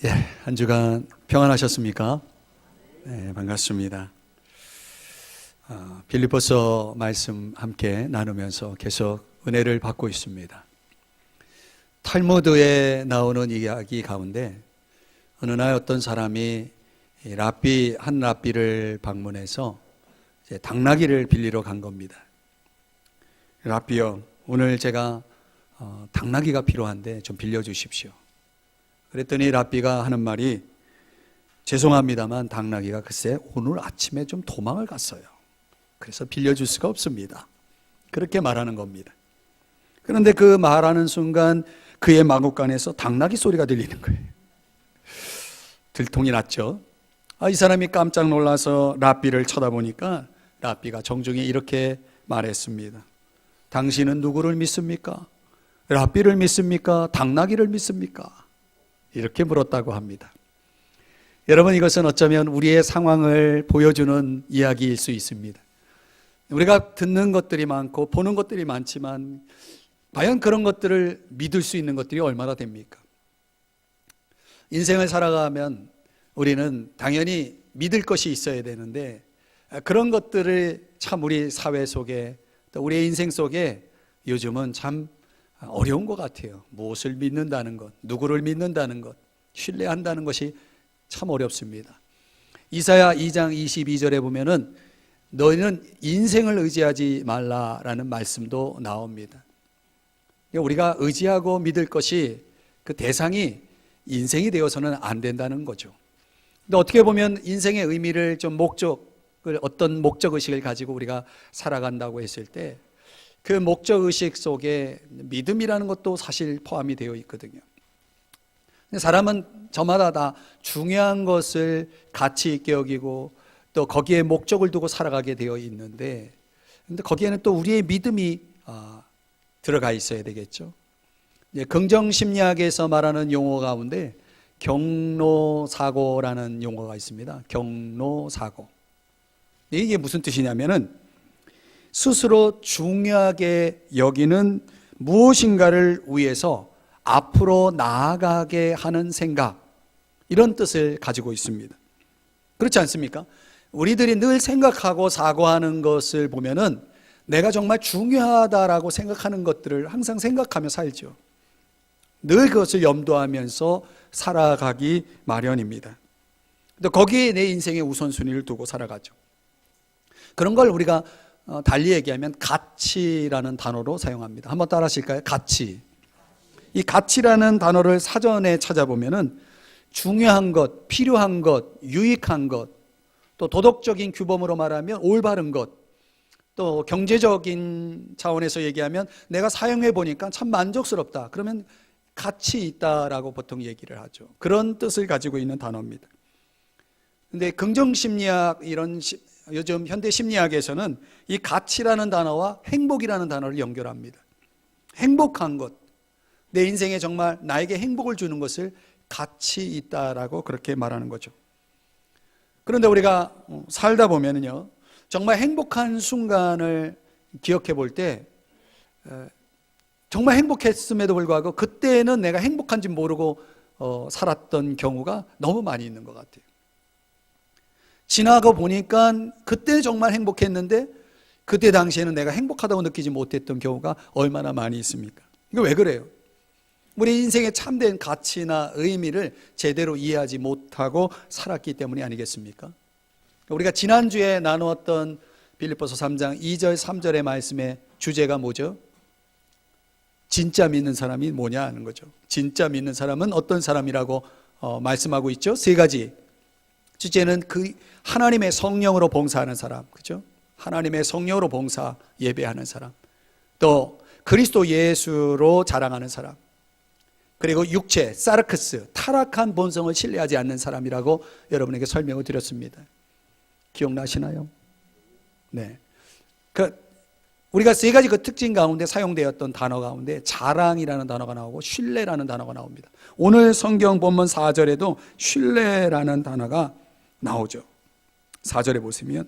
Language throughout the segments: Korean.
예, 한 주간 평안하셨습니까? 네, 반갑습니다. 빌립보서 말씀 함께 나누면서 계속 은혜를 받고 있습니다. 탈무드에 나오는 이야기 가운데 어느 날 어떤 사람이 한 랍비를 방문해서 이제 당나귀를 빌리러 간 겁니다. 랍비요, 오늘 제가 당나귀가 필요한데 좀 빌려주십시오. 그랬더니 랍비가 하는 말이, 죄송합니다만 당나귀가 글쎄 오늘 아침에 좀 도망을 갔어요. 그래서 빌려줄 수가 없습니다. 그렇게 말하는 겁니다. 그런데 그 말하는 순간 그의 마구간에서 당나귀 소리가 들리는 거예요. 들통이 났죠. 이 사람이 깜짝 놀라서 랍비를 쳐다보니까 랍비가 정중히 이렇게 말했습니다. 당신은 누구를 믿습니까? 랍비를 믿습니까? 당나귀를 믿습니까? 이렇게 물었다고 합니다. 여러분, 이것은 어쩌면 우리의 상황을 보여주는 이야기일 수 있습니다. 우리가 듣는 것들이 많고 보는 것들이 많지만 과연 그런 것들을 믿을 수 있는 것들이 얼마나 됩니까? 인생을 살아가면 우리는 당연히 믿을 것이 있어야 되는데, 그런 것들을 참 우리 사회 속에, 또 우리의 인생 속에 요즘은 참 어려운 것 같아요. 무엇을 믿는다는 것, 누구를 믿는다는 것, 신뢰한다는 것이 참 어렵습니다. 이사야 2장 22절에 보면은 너희는 인생을 의지하지 말라라는 말씀도 나옵니다. 우리가 의지하고 믿을 것이, 그 대상이 인생이 되어서는 안 된다는 거죠. 근데 어떻게 보면 인생의 의미를 좀 어떤 목적의식을 가지고 우리가 살아간다고 했을 때, 그 목적의식 속에 믿음이라는 것도 사실 포함이 되어 있거든요. 사람은 저마다 다 중요한 것을 가치 있게 여기고 또 거기에 목적을 두고 살아가게 되어 있는데, 근데 거기에는 또 우리의 믿음이 들어가 있어야 되겠죠. 긍정심리학에서 말하는 용어 가운데 경로사고라는 용어가 있습니다. 경로사고. 이게 무슨 뜻이냐면은 스스로 중요하게 여기는 무엇인가를 위해서 앞으로 나아가게 하는 생각, 이런 뜻을 가지고 있습니다. 그렇지 않습니까? 우리들이 늘 생각하고 사고하는 것을 보면은 내가 정말 중요하다라고 생각하는 것들을 항상 생각하며 살죠. 늘 그것을 염두하면서 살아가기 마련입니다. 근데 거기에 내 인생의 우선순위를 두고 살아가죠. 그런 걸 우리가 달리 얘기하면 가치라는 단어로 사용합니다. 한번 따라 하실까요? 가치. 이 가치라는 단어를 사전에 찾아보면은 중요한 것, 필요한 것, 유익한 것, 또 도덕적인 규범으로 말하면 올바른 것, 또 경제적인 차원에서 얘기하면 내가 사용해 보니까 참 만족스럽다, 그러면 가치 있다라고 보통 얘기를 하죠. 그런 뜻을 가지고 있는 단어입니다. 근데 긍정심리학, 요즘 현대심리학에서는 이 가치라는 단어와 행복이라는 단어를 연결합니다. 행복한 것, 내 인생에 정말 나에게 행복을 주는 것을 가치 있다라고 그렇게 말하는 거죠. 그런데 우리가 살다 보면은요, 정말 행복한 순간을 기억해 볼 때 정말 행복했음에도 불구하고 그때는 내가 행복한지 모르고 살았던 경우가 너무 많이 있는 것 같아요. 지나고 보니까 그때 정말 행복했는데 그때 당시에는 내가 행복하다고 느끼지 못했던 경우가 얼마나 많이 있습니까? 이거 왜 그래요? 우리 인생의 참된 가치나 의미를 제대로 이해하지 못하고 살았기 때문이 아니겠습니까? 우리가 지난주에 나누었던 빌립보서 3장 2절 3절의 말씀의 주제가 뭐죠? 진짜 믿는 사람이 뭐냐 하는 거죠. 진짜 믿는 사람은 어떤 사람이라고 말씀하고 있죠? 세 가지. 첫째는 그 하나님의 성령으로 봉사하는 사람, 그죠? 하나님의 성령으로 봉사 예배하는 사람, 또 그리스도 예수로 자랑하는 사람, 그리고 육체, 사르크스, 타락한 본성을 신뢰하지 않는 사람이라고 여러분에게 설명을 드렸습니다. 기억나시나요? 네. 우리가 세 가지 그 특징 가운데 사용되었던 단어 가운데 자랑이라는 단어가 나오고 신뢰라는 단어가 나옵니다. 오늘 성경 본문 4절에도 신뢰라는 단어가 나오죠. 4절에 보시면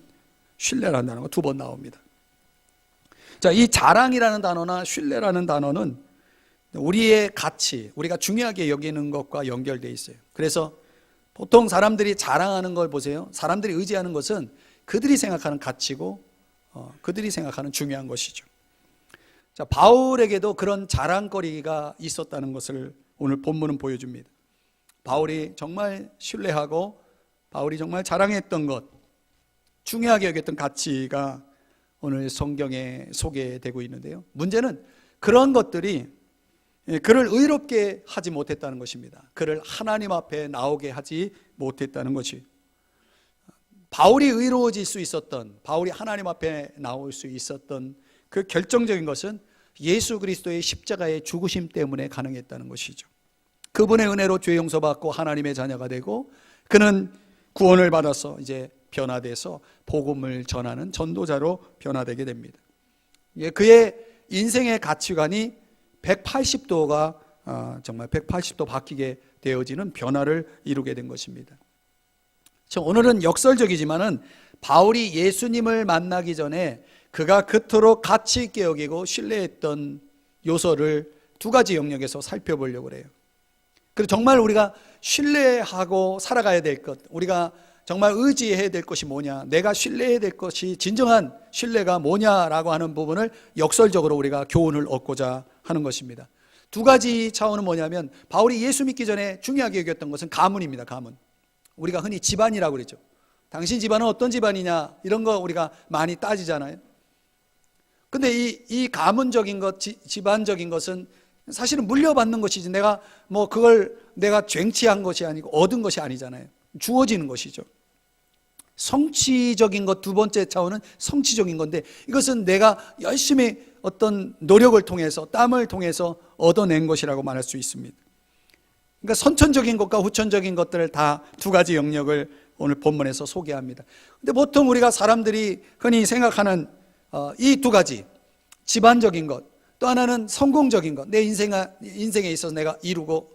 신뢰라는 단어가 2번 나옵니다. 자, 이 자랑이라는 단어나 신뢰라는 단어는 우리의 가치, 우리가 중요하게 여기는 것과 연결되어 있어요. 그래서 보통 사람들이 자랑하는 걸 보세요. 사람들이 의지하는 것은 그들이 생각하는 가치고 그들이 생각하는 중요한 것이죠. 자, 바울에게도 그런 자랑거리가 있었다는 것을 오늘 본문은 보여줍니다. 바울이 정말 신뢰하고 바울이 정말 자랑했던 것, 중요하게 여겼던 가치가 오늘 성경에 소개되고 있는데요. 문제는 그런 것들이 그를 의롭게 하지 못했다는 것입니다. 그를 하나님 앞에 나오게 하지 못했다는 것이, 바울이 의로워질 수 있었던, 바울이 하나님 앞에 나올 수 있었던 그 결정적인 것은 예수 그리스도의 십자가의 죽으심 때문에 가능했다는 것이죠. 그분의 은혜로 죄 용서받고 하나님의 자녀가 되고 그는 구원을 받아서 이제 변화돼서 복음을 전하는 전도자로 변화되게 됩니다. 그의 인생의 가치관이 180도가 정말 180도 바뀌게 되어지는 변화를 이루게 된 것입니다. 오늘은 역설적이지만은 바울이 예수님을 만나기 전에 그가 그토록 가치 있게 여기고 신뢰했던 요소를 두 가지 영역에서 살펴보려고 해요. 그리고 정말 우리가 신뢰하고 살아가야 될 것, 우리가 정말 의지해야 될 것이 뭐냐, 내가 신뢰해야 될 것이 진정한 신뢰가 뭐냐라고 하는 부분을 역설적으로 우리가 교훈을 얻고자 하는 것입니다. 두 가지 차원은 뭐냐면, 바울이 예수 믿기 전에 중요하게 여겼던 것은 가문입니다. 가문. 우리가 흔히 집안이라고 그러죠. 당신 집안은 어떤 집안이냐, 이런 거 우리가 많이 따지잖아요. 근데 이 가문적인 것, 집안적인 것은 사실은 물려받는 것이지 내가 그걸 내가 쟁취한 것이 아니고 얻은 것이 아니잖아요. 주어지는 것이죠. 성취적인 것, 두 번째 차원은 성취적인 건데, 이것은 내가 열심히 어떤 노력을 통해서, 땀을 통해서 얻어낸 것이라고 말할 수 있습니다. 그러니까 선천적인 것과 후천적인 것들을 다 두 가지 영역을 오늘 본문에서 소개합니다. 근데 보통 우리가 사람들이 흔히 생각하는 이 두 가지, 집안적인 것, 또 하나는 성공적인 것, 내 인생에 있어서 내가 이루고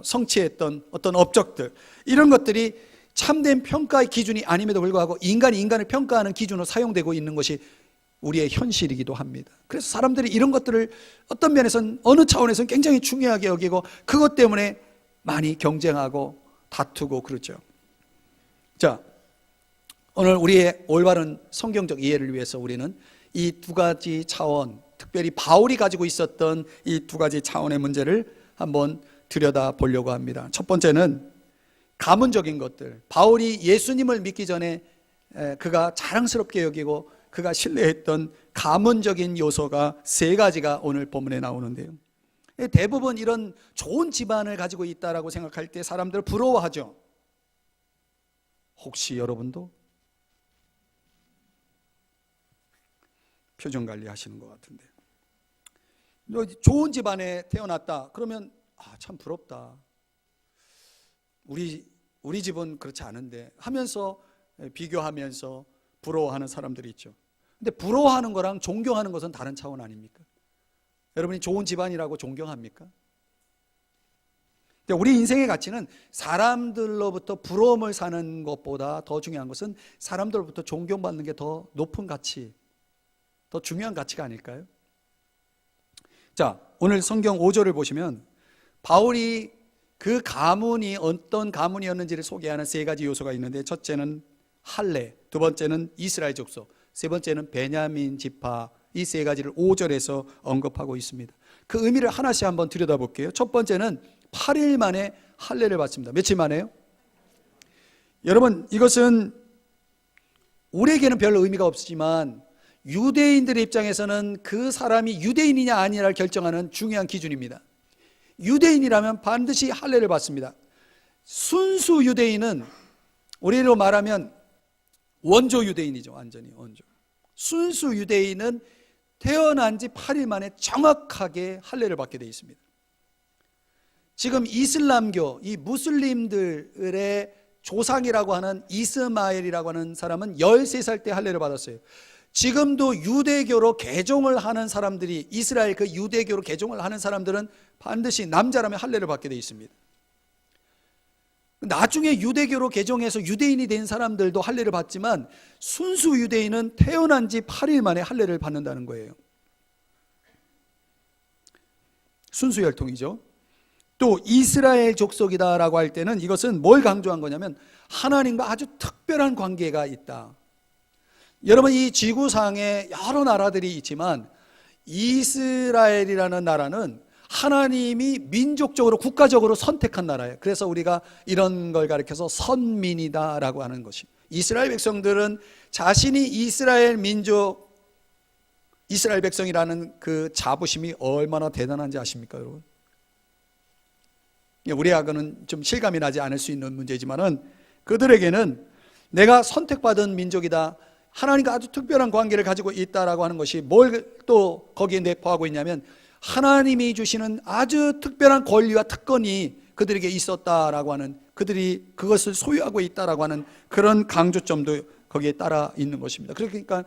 성취했던 어떤 업적들, 이런 것들이 참된 평가의 기준이 아님에도 불구하고 인간이 인간을 평가하는 기준으로 사용되고 있는 것이 우리의 현실이기도 합니다. 그래서 사람들이 이런 것들을 어떤 면에서는, 어느 차원에서는 굉장히 중요하게 여기고 그것 때문에 많이 경쟁하고 다투고 그러죠. 자, 오늘 우리의 올바른 성경적 이해를 위해서 우리는 이 두 가지 차원, 특별히 바울이 가지고 있었던 이 두 가지 차원의 문제를 한번 들여다 보려고 합니다. 첫 번째는 가문적인 것들, 바울이 예수님을 믿기 전에 그가 자랑스럽게 여기고 그가 신뢰했던 가문적인 요소가 세 가지가 오늘 본문에 나오는데요. 대부분 이런 좋은 집안을 가지고 있다라고 생각할 때 사람들 부러워하죠. 혹시 여러분도 표정 관리하시는 것 같은데, 좋은 집안에 태어났다 그러면 참 부럽다, 우리 집은 그렇지 않은데 하면서 비교하면서 부러워하는 사람들이 있죠. 근데 부러워하는 거랑 존경하는 것은 다른 차원 아닙니까? 여러분이 좋은 집안이라고 존경합니까? 근데 우리 인생의 가치는 사람들로부터 부러움을 사는 것보다 더 중요한 것은 사람들로부터 존경받는 게 더 높은 가치, 더 중요한 가치가 아닐까요? 자, 오늘 성경 5절을 보시면 바울이 그 가문이 어떤 가문이었는지를 소개하는 세 가지 요소가 있는데, 첫째는 할례, 두 번째는 이스라엘 족속, 세 번째는 베냐민 지파, 이 세 가지를 5절에서 언급하고 있습니다. 그 의미를 하나씩 한번 들여다볼게요. 첫 번째는 8일 만에 할례를 받습니다. 며칠 만에요? 여러분, 이것은 우리에게는 별 의미가 없지만 유대인들의 입장에서는 그 사람이 유대인이냐 아니냐를 결정하는 중요한 기준입니다. 유대인이라면 반드시 할례를 받습니다. 순수 유대인은 우리로 말하면 원조 유대인이죠. 완전히 원조. 순수 유대인은 태어난 지 8일 만에 정확하게 할례를 받게 되어 있습니다. 지금 이슬람교, 이 무슬림들의 조상이라고 하는 이스마엘이라고 하는 사람은 13살 때 할례를 받았어요. 지금도 유대교로 개종을 하는 사람들이, 이스라엘 그 유대교로 개종을 하는 사람들은 반드시 남자라면 할례를 받게 되어 있습니다. 나중에 유대교로 개종해서 유대인이 된 사람들도 할례를 받지만 순수 유대인은 태어난 지 8일 만에 할례를 받는다는 거예요. 순수 혈통이죠. 또 이스라엘 족속이다라고 할 때는 이것은 뭘 강조한 거냐면 하나님과 아주 특별한 관계가 있다. 여러분, 이 지구상에 여러 나라들이 있지만 이스라엘이라는 나라는 하나님이 민족적으로 국가적으로 선택한 나라예요. 그래서 우리가 이런 걸 가리켜서 선민이다라고 하는 것이, 이스라엘 백성들은 자신이 이스라엘 민족, 이스라엘 백성이라는 그 자부심이 얼마나 대단한지 아십니까, 여러분? 우리하고는 좀 실감이 나지 않을 수 있는 문제지만은 그들에게는 내가 선택받은 민족이다, 하나님과 아주 특별한 관계를 가지고 있다라고 하는 것이 뭘 또 거기에 내포하고 있냐면 하나님이 주시는 아주 특별한 권리와 특권이 그들에게 있었다라고 하는, 그들이 그것을 소유하고 있다라고 하는 그런 강조점도 거기에 따라 있는 것입니다. 그러니까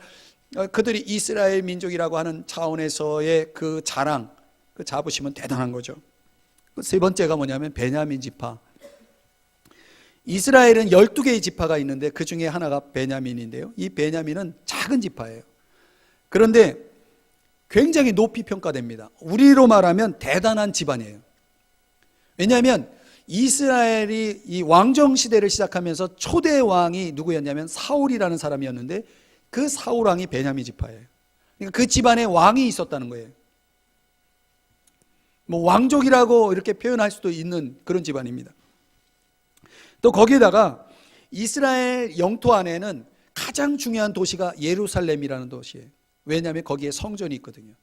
그들이 이스라엘 민족이라고 하는 차원에서의 그 자랑, 그 자부심은 대단한 거죠. 세 번째가 뭐냐면 베냐민 지파. 이스라엘은 12개의 지파가 있는데 그 중에 하나가 베냐민인데요, 이 베냐민은 작은 지파예요. 그런데 굉장히 높이 평가됩니다. 우리로 말하면 대단한 집안이에요. 왜냐하면 이스라엘이 이 왕정 시대를 시작하면서 초대 왕이 누구였냐면 사울이라는 사람이었는데 그 사울 왕이 베냐민 지파예요. 그러니까 그 집안에 왕이 있었다는 거예요. 뭐 왕족이라고 이렇게 표현할 수도 있는 그런 집안입니다. 또 거기에다가 이스라엘 영토 안에는 가장 중요한 도시가 예루살렘이라는 도시예요. 왜냐하면 거기에 성전이 있거든요.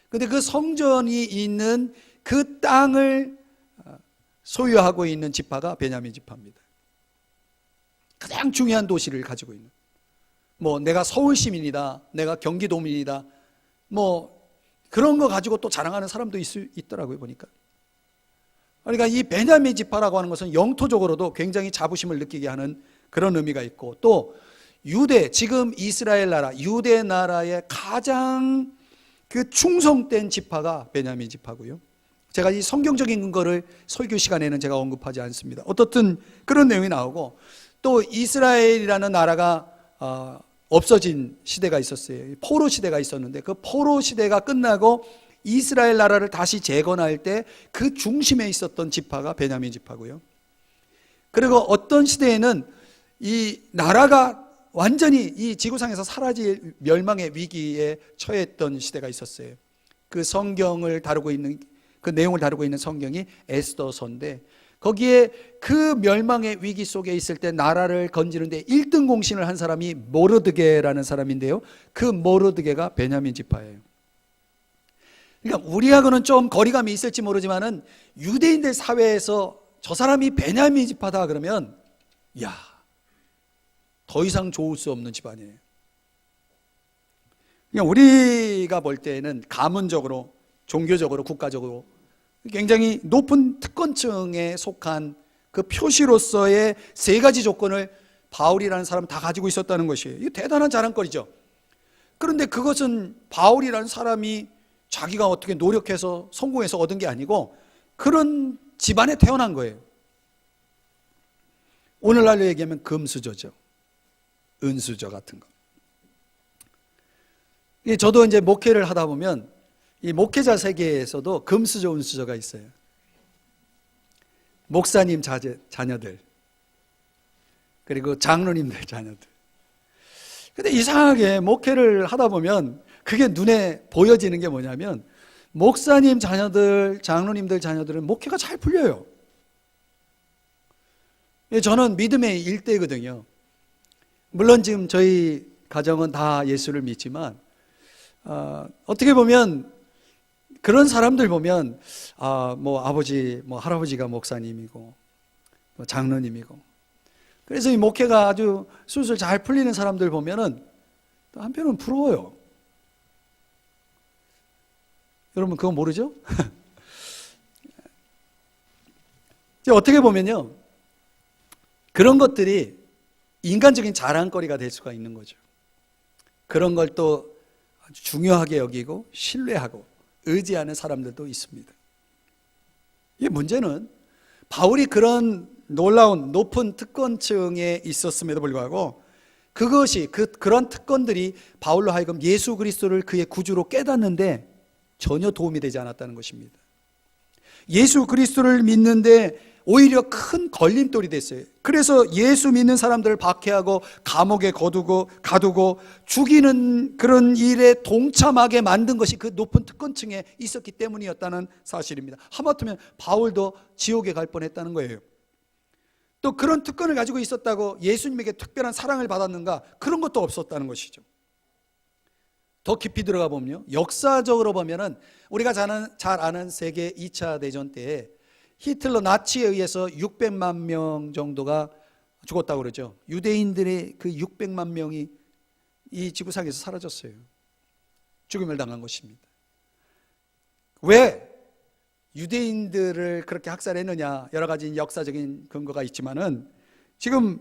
그런데 그 성전이 있는 그 땅을 소유하고 있는 지파가 베냐민 지파입니다. 가장 중요한 도시를 가지고 있는, 뭐 내가 서울 시민이다, 내가 경기도민이다, 뭐 그런 거 가지고 또 자랑하는 사람도 있더라고요, 보니까. 그러니까 이 베냐민 지파라고 하는 것은 영토적으로도 굉장히 자부심을 느끼게 하는 그런 의미가 있고, 또 유대, 지금 이스라엘 나라, 유대 나라의 가장 그 충성된 지파가 베냐민 지파고요. 제가 이 성경적인 근거를 설교 시간에는 제가 언급하지 않습니다. 어떻든 그런 내용이 나오고, 또 이스라엘이라는 나라가 없어진 시대가 있었어요. 포로 시대가 있었는데 그 포로 시대가 끝나고 이스라엘 나라를 다시 재건할 때 그 중심에 있었던 지파가 베냐민 지파고요. 그리고 어떤 시대에는 이 나라가 완전히 이 지구상에서 사라질 멸망의 위기에 처했던 시대가 있었어요. 그 성경을 다루고 있는, 그 내용을 다루고 있는 성경이 에스더서인데 거기에 그 멸망의 위기 속에 있을 때 나라를 건지는데 1등 공신을 한 사람이 모르드게라는 사람인데요, 그 모르드게가 베냐민 지파예요. 그러니까 우리하고는 좀 거리감이 있을지 모르지만은 유대인들 사회에서 저 사람이 베냐민 지파다 그러면 야, 더 이상 좋을 수 없는 집안이에요. 그냥 우리가 볼 때는 가문적으로, 종교적으로, 국가적으로 굉장히 높은 특권층에 속한 그 표시로서의 세 가지 조건을 바울이라는 사람은 다 가지고 있었다는 것이에요. 이게 대단한 자랑거리죠. 그런데 그것은 바울이라는 사람이 자기가 어떻게 노력해서 성공해서 얻은 게 아니고 그런 집안에 태어난 거예요. 오늘날로 얘기하면 금수저죠. 은수저 같은 거. 저도 이제 목회를 하다 보면 이 목회자 세계에서도 금수저, 은수저가 있어요. 목사님 자녀들, 그리고 장로님들 자녀들. 근데 이상하게 목회를 하다 보면 그게 눈에 보여지는 게 뭐냐면 목사님 자녀들, 장로님들 자녀들은 목회가 잘 풀려요. 저는 믿음의 일대거든요. 물론 지금 저희 가정은 다 예수를 믿지만 어떻게 보면 그런 사람들 보면 뭐 아버지, 뭐 할아버지가 목사님이고 뭐 장로님이고, 그래서 이 목회가 아주 술술 잘 풀리는 사람들 보면은 또 한편은 부러워요. 여러분 그거 모르죠? 어떻게 보면요, 그런 것들이 인간적인 자랑거리가 될 수가 있는 거죠. 그런 걸 또 아주 중요하게 여기고 신뢰하고 의지하는 사람들도 있습니다. 이 문제는 바울이 그런 놀라운 높은 특권층에 있었음에도 불구하고 그것이 그런 특권들이 바울로 하여금 예수 그리스도를 그의 구주로 깨닫는데 전혀 도움이 되지 않았다는 것입니다. 예수 그리스도를 믿는데 오히려 큰 걸림돌이 됐어요. 그래서 예수 믿는 사람들을 박해하고 감옥에 가두고 죽이는 그런 일에 동참하게 만든 것이 그 높은 특권층에 있었기 때문이었다는 사실입니다. 하마터면 바울도 지옥에 갈 뻔했다는 거예요. 또 그런 특권을 가지고 있었다고 예수님에게 특별한 사랑을 받았는가? 그런 것도 없었다는 것이죠. 더 깊이 들어가 보면요, 역사적으로 보면은 우리가 잘 아는 세계 2차 대전 때에 히틀러 나치에 의해서 600만 명 정도가 죽었다고 그러죠. 유대인들의 그 600만 명이 이 지구상에서 사라졌어요. 죽임을 당한 것입니다. 왜 유대인들을 그렇게 학살했느냐? 여러 가지 역사적인 근거가 있지만은 지금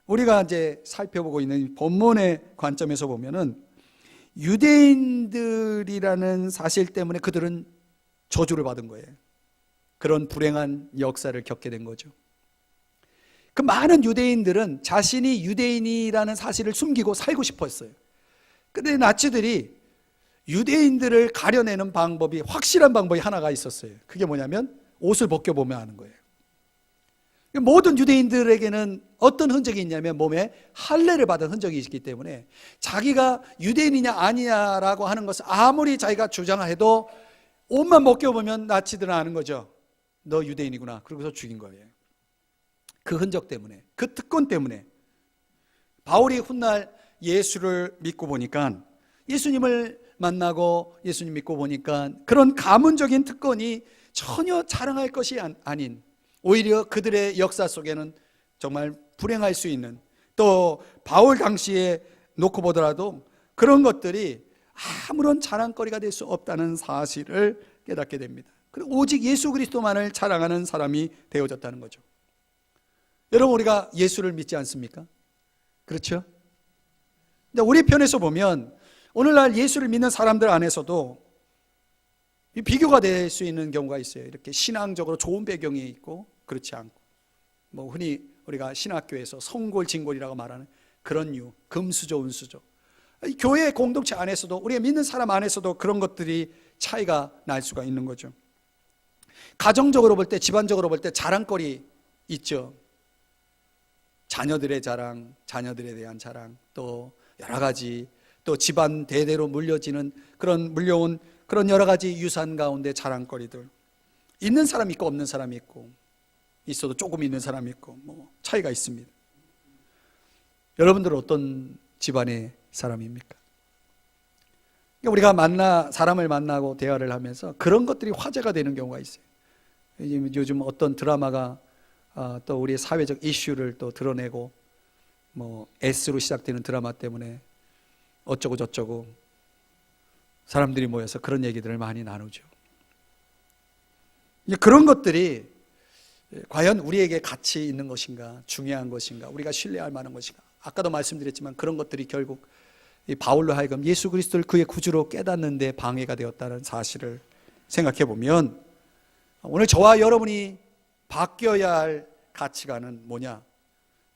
우리가 이제 살펴보고 있는 본문의 관점에서 보면은 유대인들이라는 사실 때문에 그들은 저주를 받은 거예요. 그런 불행한 역사를 겪게 된 거죠. 그 많은 유대인들은 자신이 유대인이라는 사실을 숨기고 살고 싶었어요. 그런데 나치들이 유대인들을 가려내는 방법이, 확실한 방법이 하나가 있었어요. 그게 뭐냐면 옷을 벗겨보면 아는 거예요. 모든 유대인들에게는 어떤 흔적이 있냐면 몸에 할례를 받은 흔적이 있기 때문에 자기가 유대인이냐 아니냐라고 하는 것을 아무리 자기가 주장해도 옷만 벗겨보면 나치들은 아는 거죠. 너 유대인이구나. 그러고서 죽인 거예요. 그 흔적 때문에, 그 특권 때문에. 바울이 훗날 예수를 믿고 보니까, 예수님을 만나고 예수님 믿고 보니까 그런 가문적인 특권이 전혀 자랑할 것이 아닌, 오히려 그들의 역사 속에는 정말 불행할 수 있는, 또 바울 당시에 놓고 보더라도 그런 것들이 아무런 자랑거리가 될 수 없다는 사실을 깨닫게 됩니다. 그리고 오직 예수 그리스도만을 자랑하는 사람이 되어졌다는 거죠. 여러분, 우리가 예수를 믿지 않습니까? 그렇죠? 근데 우리 편에서 보면 오늘날 예수를 믿는 사람들 안에서도 비교가 될 수 있는 경우가 있어요. 이렇게 신앙적으로 좋은 배경이 있고 그렇지 않고, 뭐 흔히 우리가 신학교에서 성골진골이라고 말하는 그런 유, 금수저, 은수저. 교회 공동체 안에서도, 우리가 믿는 사람 안에서도 그런 것들이 차이가 날 수가 있는 거죠. 가정적으로 볼 때, 집안적으로 볼 때 자랑거리 있죠. 자녀들의 자랑, 자녀들에 대한 자랑, 또 여러 가지, 또 집안 대대로 물려지는 물려온 그런 여러 가지 유산 가운데 자랑거리들. 있는 사람이 있고 없는 사람이 있고, 있어도 조금 있는 사람이 있고, 뭐 차이가 있습니다. 여러분들은 어떤 집안의 사람입니까? 우리가 사람을 만나고 대화를 하면서 그런 것들이 화제가 되는 경우가 있어요. 요즘 어떤 드라마가 또 우리의 사회적 이슈를 또 드러내고, 뭐 S로 시작되는 드라마 때문에 어쩌고 저쩌고 사람들이 모여서 그런 얘기들을 많이 나누죠. 그런 것들이 과연 우리에게 가치 있는 것인가, 중요한 것인가, 우리가 신뢰할 만한 것인가. 아까도 말씀드렸지만 그런 것들이 결국 바울로 하여금 예수 그리스도를 그의 구주로 깨닫는데 방해가 되었다는 사실을 생각해 보면, 오늘 저와 여러분이 바뀌어야 할 가치관은 뭐냐?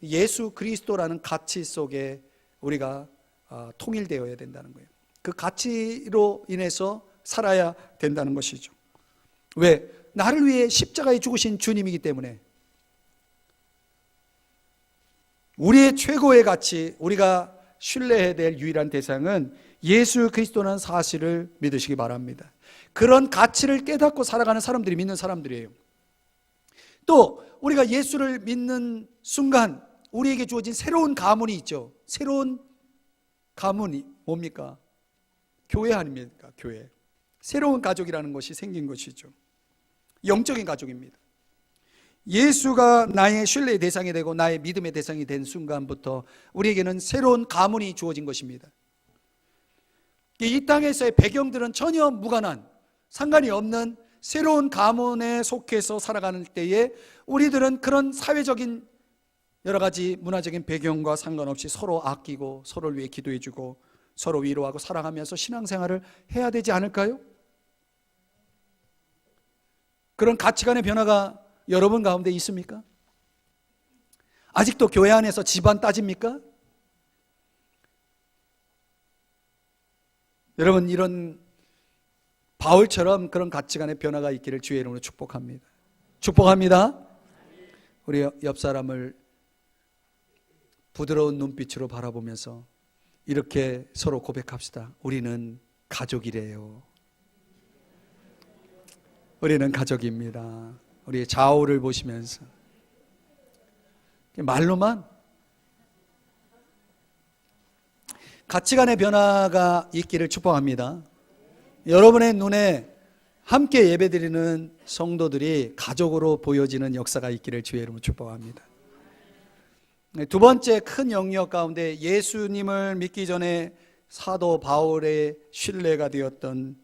예수 그리스도라는 가치 속에 우리가 통일되어야 된다는 거예요. 그 가치로 인해서 살아야 된다는 것이죠. 왜? 나를 위해 십자가에 죽으신 주님이기 때문에. 우리의 최고의 가치, 우리가 신뢰해야 될 유일한 대상은 예수 그리스도라는 사실을 믿으시기 바랍니다. 그런 가치를 깨닫고 살아가는 사람들이 믿는 사람들이에요. 또 우리가 예수를 믿는 순간 우리에게 주어진 새로운 가문이 있죠. 새로운 가문이 뭡니까? 교회 아닙니까? 교회. 새로운 가족이라는 것이 생긴 것이죠. 영적인 가족입니다. 예수가 나의 신뢰의 대상이 되고 나의 믿음의 대상이 된 순간부터 우리에게는 새로운 가문이 주어진 것입니다. 이 땅에서의 배경들은 전혀 무관한, 상관이 없는 새로운 가문에 속해서 살아가는 때에 우리들은 그런 사회적인 여러 가지 문화적인 배경과 상관없이 서로 아끼고 서로를 위해 기도해주고 서로 위로하고 사랑하면서 신앙생활을 해야 되지 않을까요? 그런 가치관의 변화가 여러분 가운데 있습니까? 아직도 교회 안에서 집안 따집니까? 여러분, 이런 바울처럼 그런 가치관의 변화가 있기를 주의 이름으로 축복합니다. 축복합니다. 우리 옆 사람을 부드러운 눈빛으로 바라보면서 이렇게 서로 고백합시다. 우리는 가족이래요. 우리는 가족입니다. 우리의 좌우를 보시면서 말로만 가치관의 변화가 있기를 축복합니다. 여러분의 눈에 함께 예배드리는 성도들이 가족으로 보여지는 역사가 있기를 주의 이름으로 축복합니다. 두 번째 큰 영역 가운데 예수님을 믿기 전에 사도 바울의 신뢰가 되었던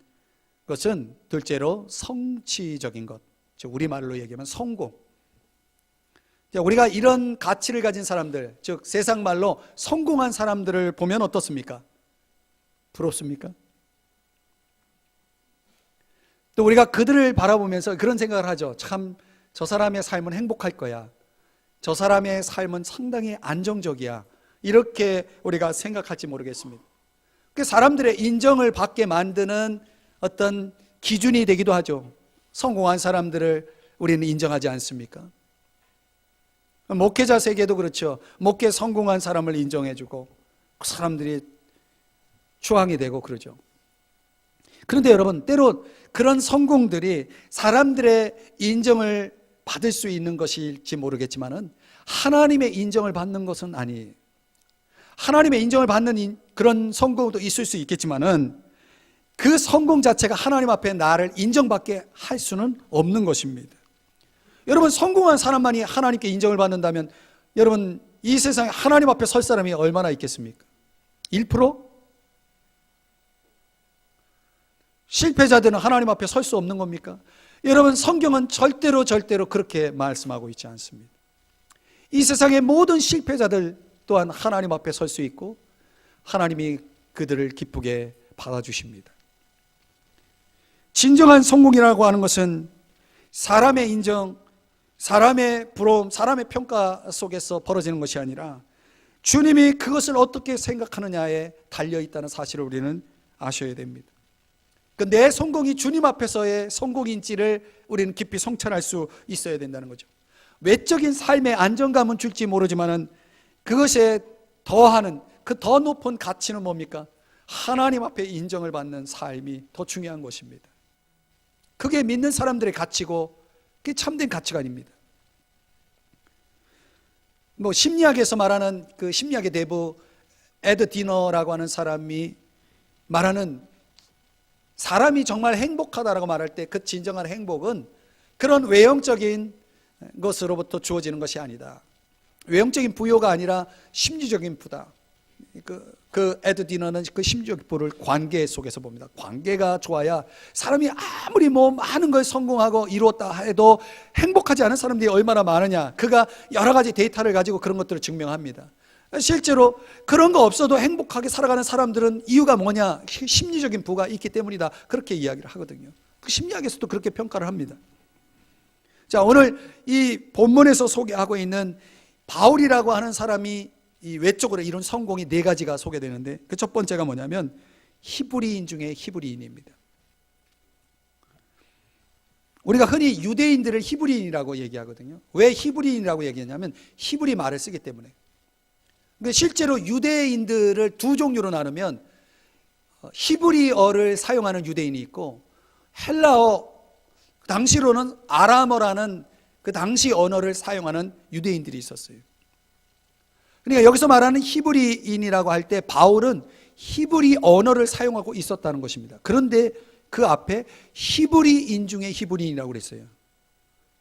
것은 둘째로 성취적인 것, 즉 우리말로 얘기하면 성공. 우리가 이런 가치를 가진 사람들, 즉 세상 말로 성공한 사람들을 보면 어떻습니까? 부럽습니까? 또 우리가 그들을 바라보면서 그런 생각을 하죠. 참 저 사람의 삶은 행복할 거야. 저 사람의 삶은 상당히 안정적이야. 이렇게 우리가 생각할지 모르겠습니다. 그 사람들의 인정을 받게 만드는 어떤 기준이 되기도 하죠. 성공한 사람들을 우리는 인정하지 않습니까? 목회자 세계도 그렇죠. 목회 성공한 사람을 인정해주고 그 사람들이 추앙이 되고 그러죠. 그런데 여러분, 때로 그런 성공들이 사람들의 인정을 받을 수 있는 것일지 모르겠지만은 하나님의 인정을 받는 것은 아니에요. 하나님의 인정을 받는 그런 성공도 있을 수 있겠지만은 그 성공 자체가 하나님 앞에 나를 인정받게 할 수는 없는 것입니다. 여러분, 성공한 사람만이 하나님께 인정을 받는다면 여러분, 이 세상에 하나님 앞에 설 사람이 얼마나 있겠습니까? 1%? 실패자들은 하나님 앞에 설 수 없는 겁니까? 여러분, 성경은 절대로 그렇게 말씀하고 있지 않습니다. 이 세상의 모든 실패자들 또한 하나님 앞에 설 수 있고 하나님이 그들을 기쁘게 받아주십니다. 진정한 성공이라고 하는 것은 사람의 인정, 사람의 부러움, 사람의 평가 속에서 벌어지는 것이 아니라 주님이 그것을 어떻게 생각하느냐에 달려있다는 사실을 우리는 아셔야 됩니다. 내 성공이 주님 앞에서의 성공인지를 우리는 깊이 성찰할 수 있어야 된다는 거죠. 외적인 삶의 안정감은 줄지 모르지만은 그것에 더하는 그 더 높은 가치는 뭡니까? 하나님 앞에 인정을 받는 삶이 더 중요한 것입니다. 그게 믿는 사람들의 가치고 그게 참된 가치관입니다. 심리학에서 말하는 그 심리학의 대부 에드 디너라고 하는 사람이 말하는 사람이 정말 행복하다라고 말할 때 그 진정한 행복은 그런 외형적인 것으로부터 주어지는 것이 아니다. 외형적인 부여가 아니라 심리적인 부다. 그 에드 디너는 그 심리적 부를 관계 속에서 봅니다. 관계가 좋아야 사람이 아무리 많은 걸 성공하고 이루었다 해도 행복하지 않은 사람들이 얼마나 많으냐. 그가 여러 가지 데이터를 가지고 그런 것들을 증명합니다. 실제로 그런 거 없어도 행복하게 살아가는 사람들은 이유가 뭐냐? 심리적인 부가 있기 때문이다. 그렇게 이야기를 하거든요. 심리학에서도 그렇게 평가를 합니다. 자, 오늘 이 본문에서 소개하고 있는 바울이라고 하는 사람이 이 외적으로 이룬 성공이 네 가지가 소개되는데 그 첫 번째가 뭐냐면 히브리인 중에 히브리인입니다. 우리가 흔히 유대인들을 히브리인이라고 얘기하거든요. 왜 히브리인이라고 얘기하냐면 히브리 말을 쓰기 때문에. 실제로 유대인들을 두 종류로 나누면 히브리어를 사용하는 유대인이 있고 헬라어, 당시로는 아람어라는 그 당시 언어를 사용하는 유대인들이 있었어요. 그러니까 여기서 말하는 히브리인이라고 할 때 바울은 히브리 언어를 사용하고 있었다는 것입니다. 그런데 그 앞에 히브리인 중에 히브리인이라고 그랬어요.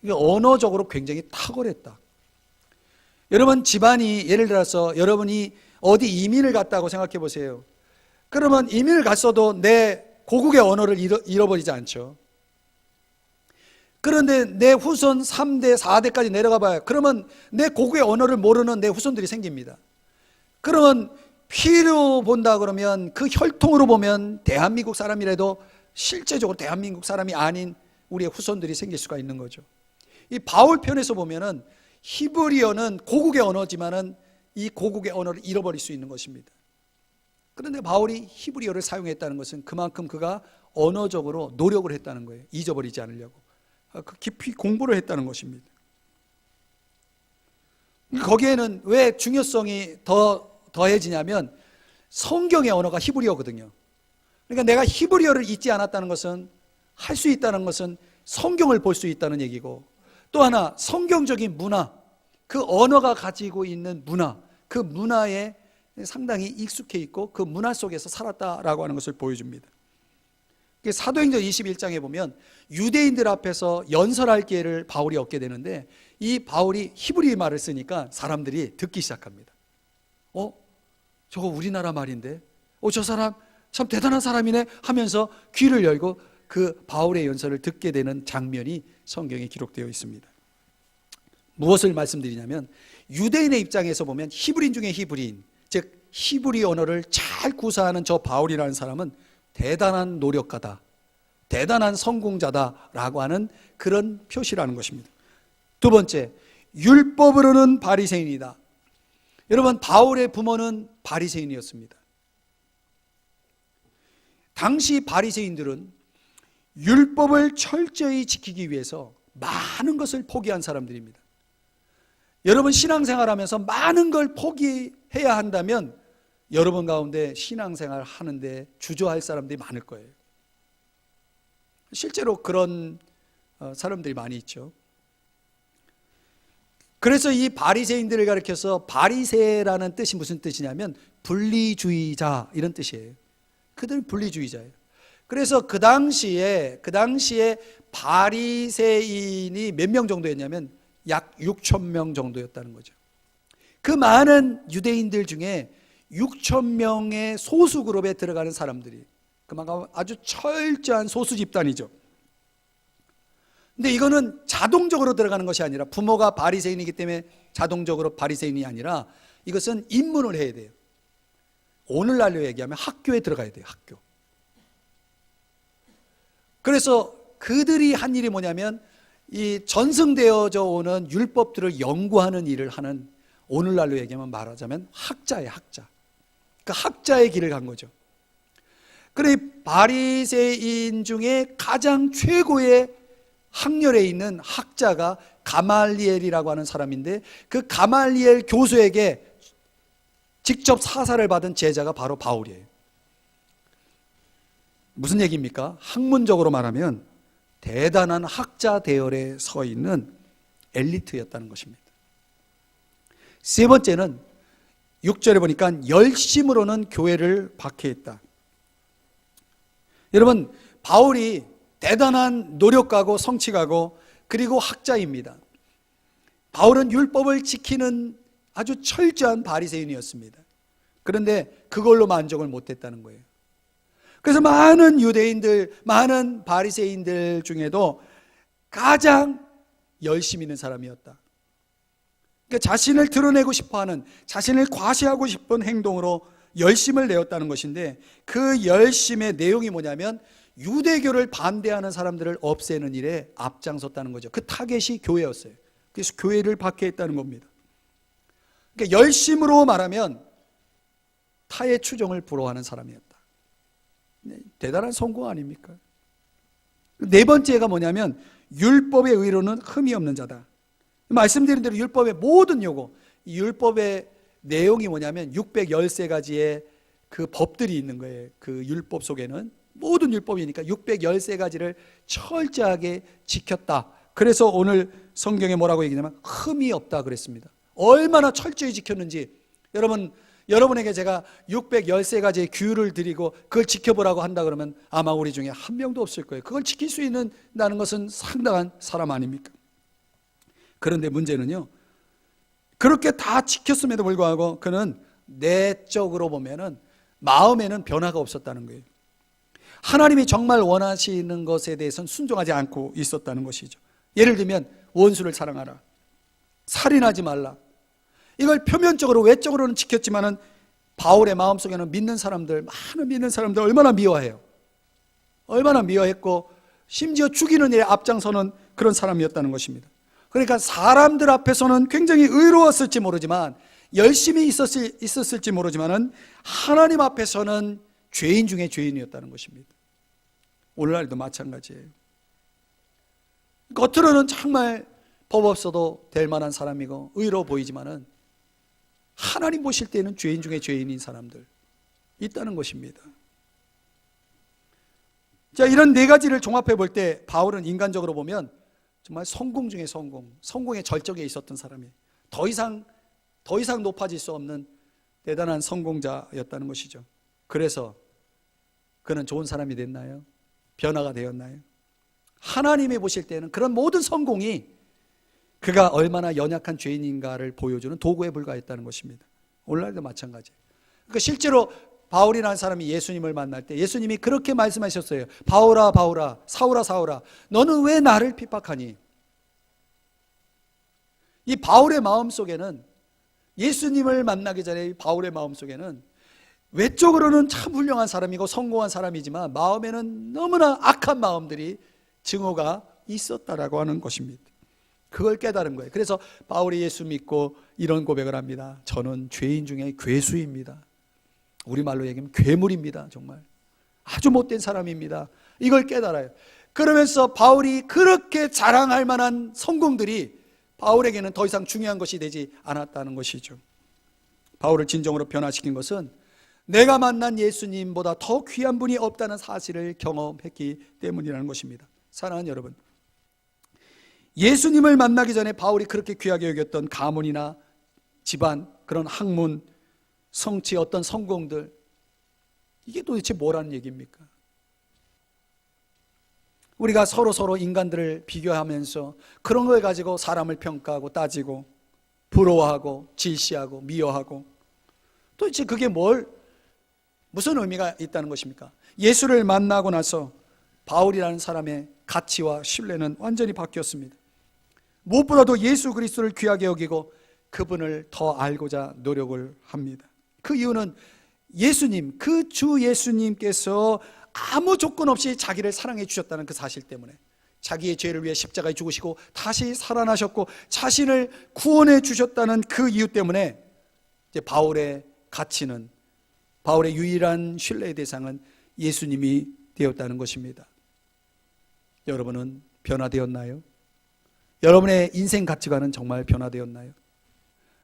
이게 언어적으로 굉장히 탁월했다. 여러분 집안이 예를 들어서 여러분이 어디 이민을 갔다고 생각해 보세요. 그러면 이민을 갔어도 내 고국의 언어를 잃어버리지 않죠. 그런데 내 후손 3대, 4대까지 내려가 봐요. 그러면 내 고국의 언어를 모르는 내 후손들이 생깁니다. 그러면 피로 본다 그러면 그 혈통으로 보면 대한민국 사람이라도 실제적으로 대한민국 사람이 아닌 우리의 후손들이 생길 수가 있는 거죠. 이 바울 편에서 보면은 히브리어는 고국의 언어지만은 이 고국의 언어를 잃어버릴 수 있는 것입니다. 그런데 바울이 히브리어를 사용했다는 것은 그만큼 그가 언어적으로 노력을 했다는 거예요. 잊어버리지 않으려고. 깊이 공부를 했다는 것입니다. 거기에는 왜 중요성이 더해지냐면 성경의 언어가 히브리어거든요. 그러니까 내가 히브리어를 잊지 않았다는 것은, 할 수 있다는 것은 성경을 볼 수 있다는 얘기고, 또 하나 성경적인 문화, 그 언어가 가지고 있는 문화, 그 문화에 상당히 익숙해 있고 그 문화 속에서 살았다라고 하는 것을 보여줍니다. 사도행전 21장에 보면 유대인들 앞에서 연설할 기회를 바울이 얻게 되는데, 이 바울이 히브리 말을 쓰니까 사람들이 듣기 시작합니다. 저거 우리나라 말인데, 저 사람 참 대단한 사람이네 하면서 귀를 열고 그 바울의 연설을 듣게 되는 장면이 성경에 기록되어 있습니다. 무엇을 말씀드리냐면, 유대인의 입장에서 보면 히브리인 중에 히브리인, 즉 히브리 언어를 잘 구사하는 저 바울이라는 사람은 대단한 노력가다, 대단한 성공자다라고 하는 그런 표시라는 것입니다. 두 번째, 율법으로는 바리새인이다. 여러분, 바울의 부모는 바리새인이었습니다. 당시 바리새인들은 율법을 철저히 지키기 위해서 많은 것을 포기한 사람들입니다. 여러분, 신앙생활하면서 많은 걸 포기해야 한다면 여러분 가운데 신앙생활 하는데 주저할 사람들이 많을 거예요. 실제로 그런 사람들이 많이 있죠. 그래서 이 바리새인들을 가리켜서, 바리새라는 뜻이 무슨 뜻이냐면 분리주의자, 이런 뜻이에요. 그들은 분리주의자예요. 그래서 그 당시에 바리새인이 몇 명 정도였냐면 약 6천 명 정도였다는 거죠. 그 많은 유대인들 중에 6천 명의 소수 그룹에 들어가는 사람들이, 그만큼 아주 철저한 소수 집단이죠. 근데 이거는 자동적으로 들어가는 것이 아니라, 부모가 바리새인이기 때문에 자동적으로 바리새인이 아니라, 이것은 입문을 해야 돼요. 오늘날로 얘기하면 학교에 들어가야 돼요. 학교. 그래서 그들이 한 일이 뭐냐면, 이 전승되어져 오는 율법들을 연구하는 일을 하는, 오늘날로 얘기하면 말하자면 학자예요. 학자. 그 학자의 길을 간 거죠. 그래, 바리새인 중에 가장 최고의 학렬에 있는 학자가 가말리엘이라고 하는 사람인데, 그 가말리엘 교수에게 직접 사사를 받은 제자가 바로 바울이에요. 무슨 얘기입니까? 학문적으로 말하면 대단한 학자 대열에 서 있는 엘리트였다는 것입니다. 세 번째는 6절에 보니까 열심으로는 교회를 박해했다. 여러분, 바울이 대단한 노력가고 성취가고 그리고 학자입니다. 바울은 율법을 지키는 아주 철저한 바리새인이었습니다. 그런데 그걸로 만족을 못했다는 거예요. 그래서 많은 유대인들, 많은 바리새인들 중에도 가장 열심 있는 사람이었다. 그러니까 자신을 드러내고 싶어하는, 자신을 과시하고 싶은 행동으로 열심을 내었다는 것인데, 그 열심의 내용이 뭐냐면 유대교를 반대하는 사람들을 없애는 일에 앞장섰다는 거죠. 그 타겟이 교회였어요. 그래서 교회를 박해했다는 겁니다. 그러니까 열심으로 말하면 타의 추종을 부러워하는 사람이었다. 대단한 성공 아닙니까? 네 번째가 뭐냐면 율법의 의로는 흠이 없는 자다. 말씀드린 대로 율법의 모든 요구, 이 율법의 내용이 뭐냐면 613가지의 그 법들이 있는 거예요. 그 율법 속에는 모든 율법이니까 613가지를 철저하게 지켰다. 그래서 오늘 성경에 뭐라고 얘기냐면 흠이 없다 그랬습니다. 얼마나 철저히 지켰는지, 여러분에게 제가 613가지의 규율을 드리고 그걸 지켜보라고 한다 그러면 아마 우리 중에 한 명도 없을 거예요. 그걸 지킬 수 있는다는 것은 상당한 사람 아닙니까? 그런데 문제는요, 그렇게 다 지켰음에도 불구하고 그는 내적으로 보면은 마음에는 변화가 없었다는 거예요. 하나님이 정말 원하시는 것에 대해서는 순종하지 않고 있었다는 것이죠. 예를 들면 원수를 사랑하라, 살인하지 말라, 이걸 표면적으로 외적으로는 지켰지만은 바울의 마음속에는 많은 믿는 사람들 얼마나 미워해요. 얼마나 미워했고 심지어 죽이는 일에 앞장서는 그런 사람이었다는 것입니다. 그러니까 사람들 앞에서는 굉장히 의로웠을지 모르지만, 열심히 있었을지 모르지만은 하나님 앞에서는 죄인 중에 죄인이었다는 것입니다. 오늘날도 마찬가지예요. 겉으로는 정말 법 없어도 될 만한 사람이고 의로워 보이지만은 하나님 보실 때는 죄인 중에 죄인인 사람들 있다는 것입니다. 자, 이런 네 가지를 종합해 볼 때 바울은 인간적으로 보면 정말 성공 중에 성공, 성공의 절정에 있었던 사람이에요. 더 이상 높아질 수 없는 대단한 성공자였다는 것이죠. 그래서 그는 좋은 사람이 됐나요? 변화가 되었나요? 하나님이 보실 때는 그런 모든 성공이 그가 얼마나 연약한 죄인인가를 보여주는 도구에 불과했다는 것입니다. 오늘날도 마찬가지예요. 그러니까 실제로 바울이라는 사람이 예수님을 만날 때 예수님이 그렇게 말씀하셨어요. 바울아 바울아, 사울아 사울아, 너는 왜 나를 핍박하니? 이 바울의 마음속에는, 예수님을 만나기 전에 바울의 마음속에는 외적으로는 참 훌륭한 사람이고 성공한 사람이지만 마음에는 너무나 악한 마음들이 증오가 있었다라고 하는 것입니다. 그걸 깨달은 거예요. 그래서 바울이 예수 믿고 이런 고백을 합니다. 저는 죄인 중에 괴수입니다. 우리말로 얘기하면 괴물입니다. 정말 아주 못된 사람입니다. 이걸 깨달아요. 그러면서 바울이 그렇게 자랑할 만한 성공들이 바울에게는 더 이상 중요한 것이 되지 않았다는 것이죠. 바울을 진정으로 변화시킨 것은 내가 만난 예수님보다 더 귀한 분이 없다는 사실을 경험했기 때문이라는 것입니다. 사랑하는 여러분, 예수님을 만나기 전에 바울이 그렇게 귀하게 여겼던 가문이나 집안, 그런 학문, 성취, 어떤 성공들, 이게 도대체 뭐라는 얘기입니까? 우리가 서로 인간들을 비교하면서 그런 걸 가지고 사람을 평가하고 따지고 부러워하고 질시하고 미워하고, 도대체 그게 무슨 의미가 있다는 것입니까? 예수를 만나고 나서 바울이라는 사람의 가치와 신뢰는 완전히 바뀌었습니다. 무엇보다도 예수 그리스도를 귀하게 여기고 그분을 더 알고자 노력을 합니다. 그 이유는 예수님, 그 주 예수님께서 아무 조건 없이 자기를 사랑해 주셨다는 그 사실 때문에, 자기의 죄를 위해 십자가에 죽으시고 다시 살아나셨고 자신을 구원해 주셨다는 그 이유 때문에 이제 바울의 가치는, 바울의 유일한 신뢰의 대상은 예수님이 되었다는 것입니다. 여러분은 변화되었나요? 여러분의 인생 가치관은 정말 변화되었나요?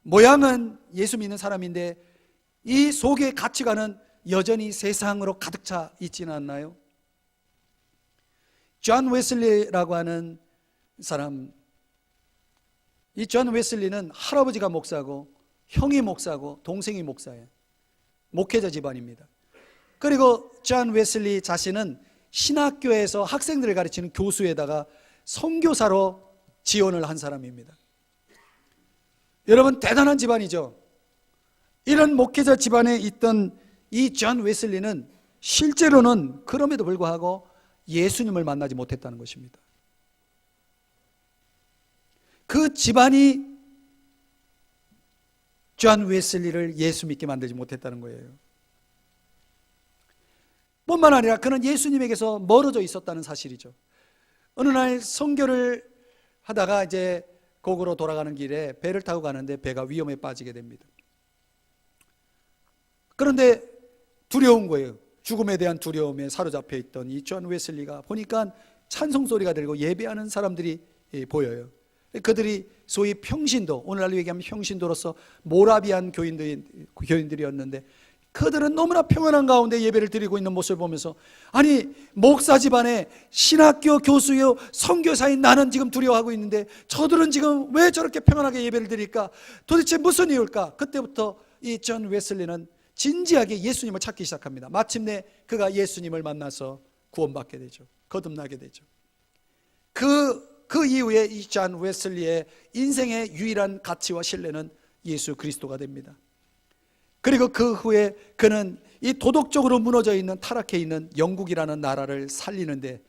모양은 예수 믿는 사람인데 이 속의 가치관은 여전히 세상으로 가득 차 있지는 않나요? 존 웨슬리라고 하는 사람, 이 존 웨슬리는 할아버지가 목사고 형이 목사고 동생이 목사예요. 목회자 집안입니다. 그리고 존 웨슬리 자신은 신학교에서 학생들을 가르치는 교수에다가 선교사로 지원을 한 사람입니다. 여러분, 대단한 집안이죠. 이런 목회자 집안에 있던 이 존 웨슬리는 실제로는 그럼에도 불구하고 예수님을 만나지 못했다는 것입니다. 그 집안이 존 웨슬리를 예수 믿게 만들지 못했다는 거예요. 뿐만 아니라 그는 예수님에게서 멀어져 있었다는 사실이죠. 어느 날 선교를 하다가 이제 고국으로 돌아가는 길에 배를 타고 가는데 배가 위험에 빠지게 됩니다. 그런데 두려운 거예요. 죽음에 대한 두려움에 사로잡혀 있던 이 존 웨슬리가 보니까 찬송 소리가 들리고 예배하는 사람들이 보여요. 그들이 소위 평신도, 오늘날로 얘기하면 평신도로서 모라비안 교인들이었는데 그들은 너무나 평안한 가운데 예배를 드리고 있는 모습을 보면서, 아니 목사 집안에 신학교 교수요 선교사인 나는 지금 두려워하고 있는데 저들은 지금 왜 저렇게 평안하게 예배를 드릴까? 도대체 무슨 이유일까? 그때부터 이 존 웨슬리는 진지하게 예수님을 찾기 시작합니다. 마침내 그가 예수님을 만나서 구원받게 되죠. 거듭나게 되죠. 그 이후에 이 존 웨슬리의 인생의 유일한 가치와 신뢰는 예수 그리스도가 됩니다. 그리고 그 후에 그는 이 도덕적으로 무너져 있는, 타락해 있는 영국이라는 나라를 살리는데,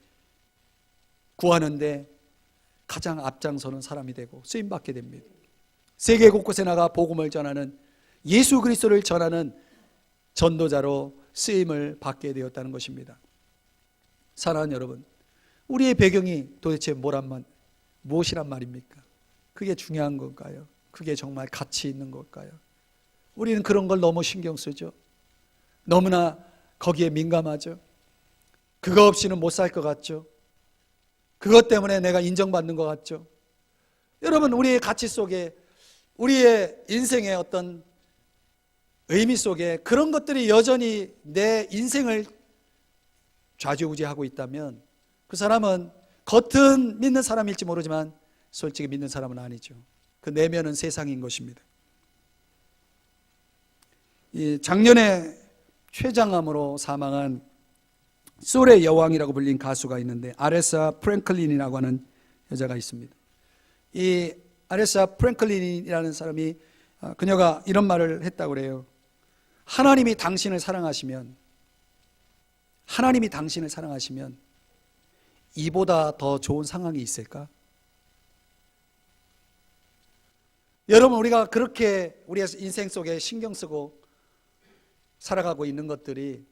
구하는데 가장 앞장서는 사람이 되고 쓰임받게 됩니다. 세계 곳곳에 나가 복음을 전하는, 예수 그리스도를 전하는 전도자로 쓰임을 받게 되었다는 것입니다. 사랑하는 여러분, 우리의 배경이 도대체 무엇이란 말입니까? 그게 중요한 걸까요? 그게 정말 가치 있는 걸까요? 우리는 그런 걸 너무 신경 쓰죠. 너무나 거기에 민감하죠. 그거 없이는 못 살 것 같죠? 그것 때문에 내가 인정받는 것 같죠? 여러분, 우리의 가치 속에, 우리의 인생의 어떤 의미 속에 그런 것들이 여전히 내 인생을 좌지우지하고 있다면 그 사람은 겉은 믿는 사람일지 모르지만 솔직히 믿는 사람은 아니죠. 그 내면은 세상인 것입니다. 이 작년에 췌장암으로 사망한 소울의 여왕이라고 불린 가수가 있는데 아레사 프랭클린이라고 하는 여자가 있습니다. 이 아레사 프랭클린이라는 사람이 그녀가 이런 말을 했다고 그래요. 하나님이 당신을 사랑하시면 이보다 더 좋은 상황이 있을까? 여러분, 우리가 그렇게 우리의 인생 속에 신경 쓰고 살아가고 있는 것들이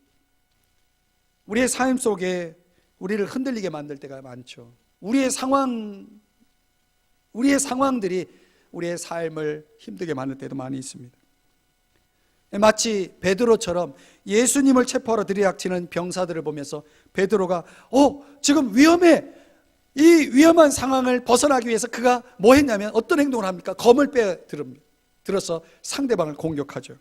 우리의 삶 속에 우리를 흔들리게 만들 때가 많죠. 우리의 상황들이 우리의 삶을 힘들게 만들 때도 많이 있습니다. 마치 베드로처럼 예수님을 체포하러 들이닥치는 병사들을 보면서 베드로가 지금 위험해, 이 위험한 상황을 벗어나기 위해서 그가 뭐 했냐면 어떤 행동을 합니까? 검을 들어서 상대방을 공격하죠.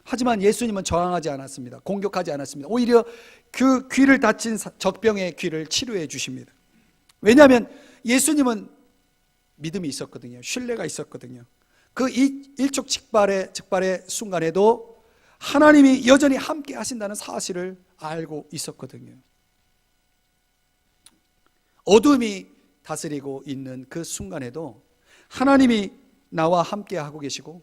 하지만 예수님은 저항하지 않았습니다. 공격하지 않았습니다. 오히려 그 귀를 다친 적병의 귀를 치료해 주십니다. 왜냐하면 예수님은 믿음이 있었거든요. 신뢰가 있었거든요. 그 일촉즉발의 순간에도 하나님이 여전히 함께 하신다는 사실을 알고 있었거든요. 어둠이 다스리고 있는 그 순간에도 하나님이 나와 함께 하고 계시고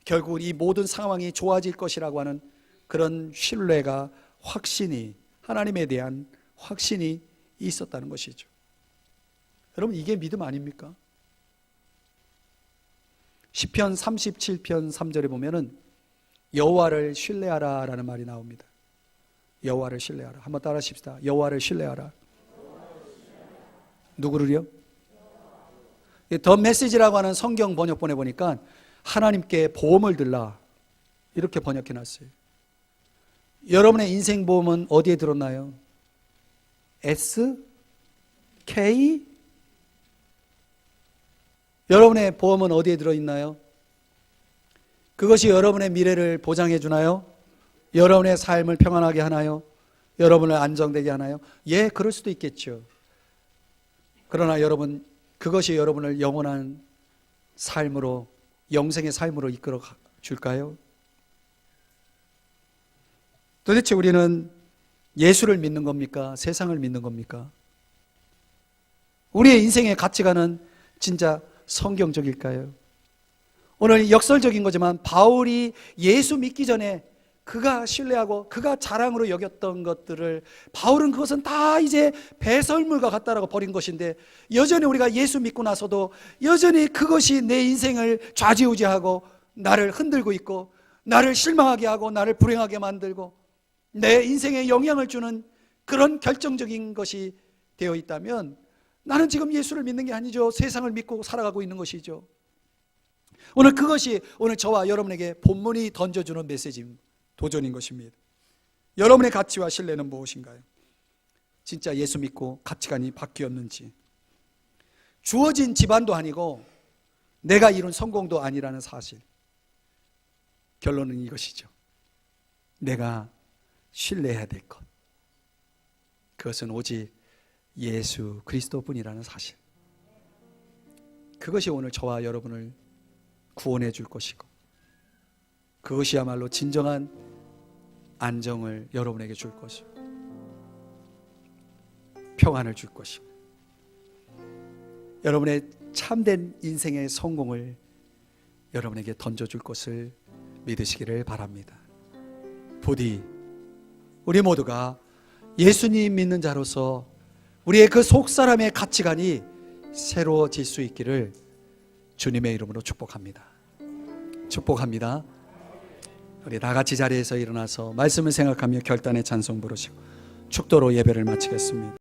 결국 이 모든 상황이 좋아질 것이라고 하는 그런 신뢰가, 확신이, 하나님에 대한 확신이 있었다는 것이죠. 여러분, 이게 믿음 아닙니까? 시편 37편 3절에 보면은 여호와를 신뢰하라 라는 말이 나옵니다. 여호와를 신뢰하라. 한번 따라 하십시다. 여호와를 신뢰하라. 누구를요? 더 메시지라고 하는 성경 번역본에 보니까 하나님께 보험을 들라 이렇게 번역해 놨어요. 여러분의 인생 보험은 어디에 들었나요? S? K? 여러분의 보험은 어디에 들어있나요? 그것이 여러분의 미래를 보장해 주나요? 여러분의 삶을 평안하게 하나요? 여러분을 안정되게 하나요? 예, 그럴 수도 있겠죠. 그러나 여러분, 그것이 여러분을 영원한 삶으로, 영생의 삶으로 이끌어 줄까요? 도대체 우리는 예수를 믿는 겁니까? 세상을 믿는 겁니까? 우리의 인생의 가치관은 진짜 성경적일까요? 오늘 역설적인 거지만 바울이 예수 믿기 전에 그가 신뢰하고 그가 자랑으로 여겼던 것들을 바울은 그것은 다 이제 배설물과 같다라고 버린 것인데 여전히 우리가 예수 믿고 나서도 여전히 그것이 내 인생을 좌지우지하고 나를 흔들고 있고 나를 실망하게 하고 나를 불행하게 만들고 내 인생에 영향을 주는 그런 결정적인 것이 되어 있다면 나는 지금 예수를 믿는 게 아니죠. 세상을 믿고 살아가고 있는 것이죠. 오늘 그것이 오늘 저와 여러분에게 본문이 던져주는 메시지입니다. 도전인 것입니다. 여러분의 가치와 신뢰는 무엇인가요? 진짜 예수 믿고 가치관이 바뀌었는지, 주어진 집안도 아니고 내가 이룬 성공도 아니라는 사실. 결론은 이것이죠. 내가 신뢰해야 될 것, 그것은 오직 예수 그리스도뿐이라는 사실. 그것이 오늘 저와 여러분을 구원해 줄 것이고 그것이야말로 진정한 안정을 여러분에게 줄 것이고 평안을 줄 것이고 여러분의 참된 인생의 성공을 여러분에게 던져줄 것을 믿으시기를 바랍니다. 부디 우리 모두가 예수님 믿는 자로서 우리의 그 속사람의 가치관이 새로워질 수 있기를 주님의 이름으로 축복합니다. 축복합니다. 우리 다 같이 자리에서 일어나서 말씀을 생각하며 결단의 찬송 부르시고 축도로 예배를 마치겠습니다.